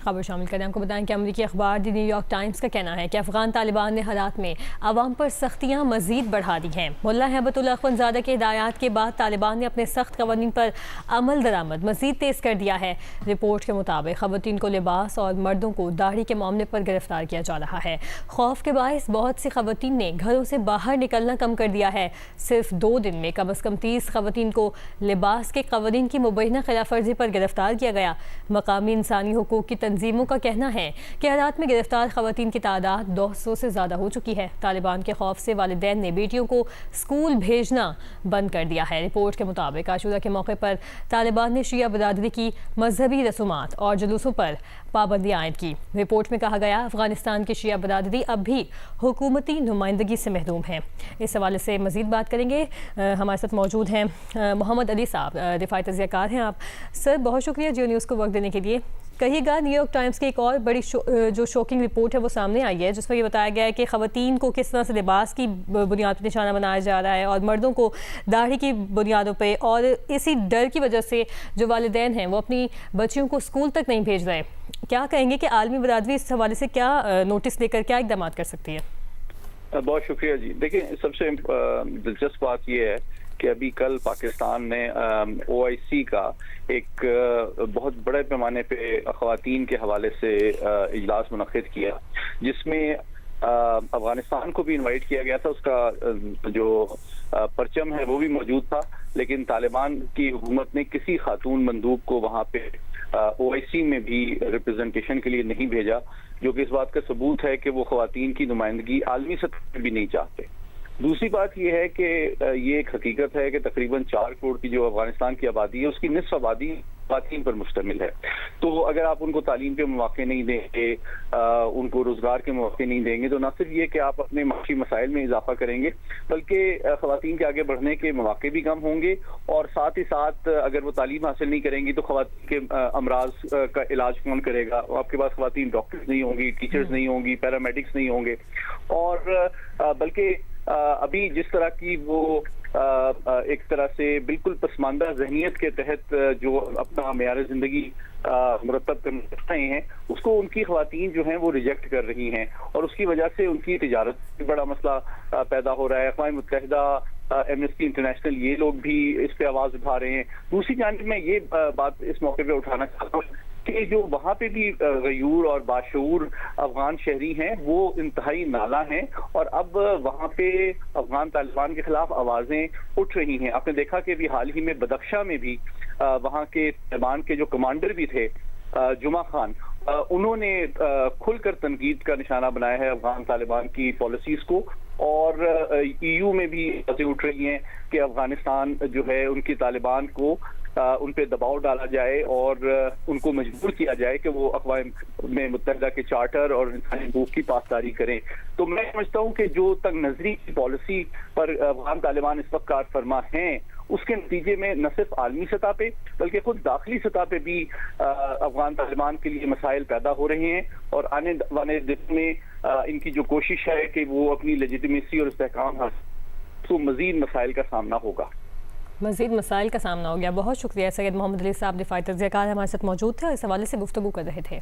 خبر شامل کریں آپ کو بتائیں کہ امریکی اخبار دی نیو یارک ٹائمز کا کہنا ہے کہ افغان طالبان نے حالات میں عوام پر سختیاں مزید بڑھا دی ہیں۔ ملا ہیبت اللہ اخوندزادہ کے ہدایات کے بعد طالبان نے اپنے سخت قوانین پر عمل درآمد مزید تیز کر دیا ہے۔ رپورٹ کے مطابق خواتین کو لباس اور مردوں کو داڑھی کے معاملے پر گرفتار کیا جا رہا ہے۔ خوف کے باعث بہت سی خواتین نے گھروں سے باہر نکلنا کم کر دیا ہے۔ صرف 2 دن میں کم از کم 30 خواتین کو لباس کے قوانین کی مبینہ خلاف ورزی پر گرفتار کیا گیا۔ مقامی انسانی حقوق کی تنظیموں کا کہنا ہے کہ حالات میں گرفتار خواتین کی تعداد 200 سے زیادہ ہو چکی ہے۔ طالبان کے خوف سے والدین نے بیٹیوں کو اسکول بھیجنا بند کر دیا ہے۔ رپورٹ کے مطابق عاشورہ کے موقع پر طالبان نے شیعہ برادری کی مذہبی رسومات اور جلوسوں پر پابندی عائد کی۔ رپورٹ میں کہا گیا افغانستان کی شیعہ برادری اب بھی حکومتی نمائندگی سے محروم ہے۔ اس حوالے سے مزید بات کریں گے، ہمارے ساتھ موجود ہیں محمد علی صاحب، دفاعی تجزیہ کار ہیں آپ۔ سر بہت شکریہ جیو نیوز کو وقت دینے کے لیے۔ کہیے گا نیو یارک ٹائمز کی ایک اور بڑی جو شوکنگ رپورٹ ہے وہ سامنے آئی ہے، جس میں یہ بتایا گیا ہے کہ خواتین کو کس طرح سے لباس کی بنیاد پر نشانہ بنایا جا رہا ہے اور مردوں کو داڑھی کی بنیادوں پہ، اور اسی ڈر کی وجہ سے جو والدین ہیں وہ اپنی بچیوں کو اسکول تک نہیں بھیج رہے۔ کیا کہیں گے کہ عالمی برادری اس حوالے سے کیا نوٹس لے کر کیا اقدامات کر سکتی ہے؟ بہت شکریہ جی۔ دیکھیں، سب سے دلچسپ بات یہ ہے کہ ابھی کل پاکستان نے OIC کا ایک بہت بڑے پیمانے پہ خواتین کے حوالے سے اجلاس منعقد کیا، جس میں افغانستان کو بھی انوائٹ کیا گیا تھا۔ اس کا جو پرچم ہے وہ بھی موجود تھا، لیکن طالبان کی حکومت نے کسی خاتون مندوب کو وہاں پہ OIC میں بھی ریپرزنٹیشن کے لیے نہیں بھیجا، جو کہ اس بات کا ثبوت ہے کہ وہ خواتین کی نمائندگی عالمی سطح پہ بھی نہیں چاہتے۔ دوسری بات یہ ہے کہ یہ ایک حقیقت ہے کہ تقریباً 4 کروڑ کی جو افغانستان کی آبادی ہے، اس کی نصف آبادی خواتین پر مشتمل ہے۔ تو اگر آپ ان کو تعلیم کے مواقع نہیں دیں گے، ان کو روزگار کے مواقع نہیں دیں گے، تو نہ صرف یہ کہ آپ اپنے معاشی مسائل میں اضافہ کریں گے، بلکہ خواتین کے آگے بڑھنے کے مواقع بھی کم ہوں گے، اور ساتھ ہی ساتھ اگر وہ تعلیم حاصل نہیں کریں گی تو خواتین کے امراض کا علاج کون کرے گا؟ آپ کے پاس خواتین ڈاکٹرز نہیں ہوں گی، ٹیچرز نہیں ہوں گی، پیرامیڈکس نہیں ہوں گے، اور بلکہ ابھی جس طرح کی وہ ایک طرح سے بالکل پسماندہ ذہنیت کے تحت جو اپنا معیار زندگی مرتب کرنا رہے ہیں، اس کو ان کی خواتین جو ہیں وہ ریجیکٹ کر رہی ہیں، اور اس کی وجہ سے ان کی تجارت بھی بڑا مسئلہ پیدا ہو رہا ہے۔ اقوام متحدہ، ایمنسٹی انٹرنیشنل، یہ لوگ بھی اس پہ آواز اٹھا رہے ہیں۔ دوسری جانب میں یہ بات اس موقع پہ اٹھانا چاہتا ہوں کہ جو وہاں پہ بھی غیور اور باشعور افغان شہری ہیں وہ انتہائی نالاں ہیں، اور اب وہاں پہ افغان طالبان کے خلاف آوازیں اٹھ رہی ہیں۔ آپ نے دیکھا کہ ابھی حال ہی میں بدخشاں میں بھی وہاں کے طالبان کے جو کمانڈر بھی تھے، جمعہ خان، انہوں نے کھل کر تنقید کا نشانہ بنایا ہے افغان طالبان کی پالیسیز کو، اور EU میں بھی آوازیں اٹھ رہی ہیں کہ افغانستان جو ہے ان کی طالبان کو ان پہ دباؤ ڈالا جائے اور ان کو مجبور کیا جائے کہ وہ اقوام متحدہ کے چارٹر اور انسانی حقوق کی پاسداری کریں۔ تو میں سمجھتا ہوں کہ جو تنگ نظری کی پالیسی پر افغان طالبان اس وقت کار فرما ہیں، اس کے نتیجے میں نہ صرف عالمی سطح پہ بلکہ خود داخلی سطح پہ بھی افغان طالبان کے لیے مسائل پیدا ہو رہے ہیں، اور آنے والے دنوں میں ان کی جو کوشش ہے کہ وہ اپنی لیجیٹمیسی اور استحکام حاصل، تو مزید مسائل کا سامنا ہوگا۔ مزید مسائل کا سامنا ہو گیا۔ بہت شکریہ سید محمد علی صاحب، دفاعی تجزیہ کار ہمارے ساتھ موجود تھے اور اس حوالے سے گفتگو کر رہے تھے۔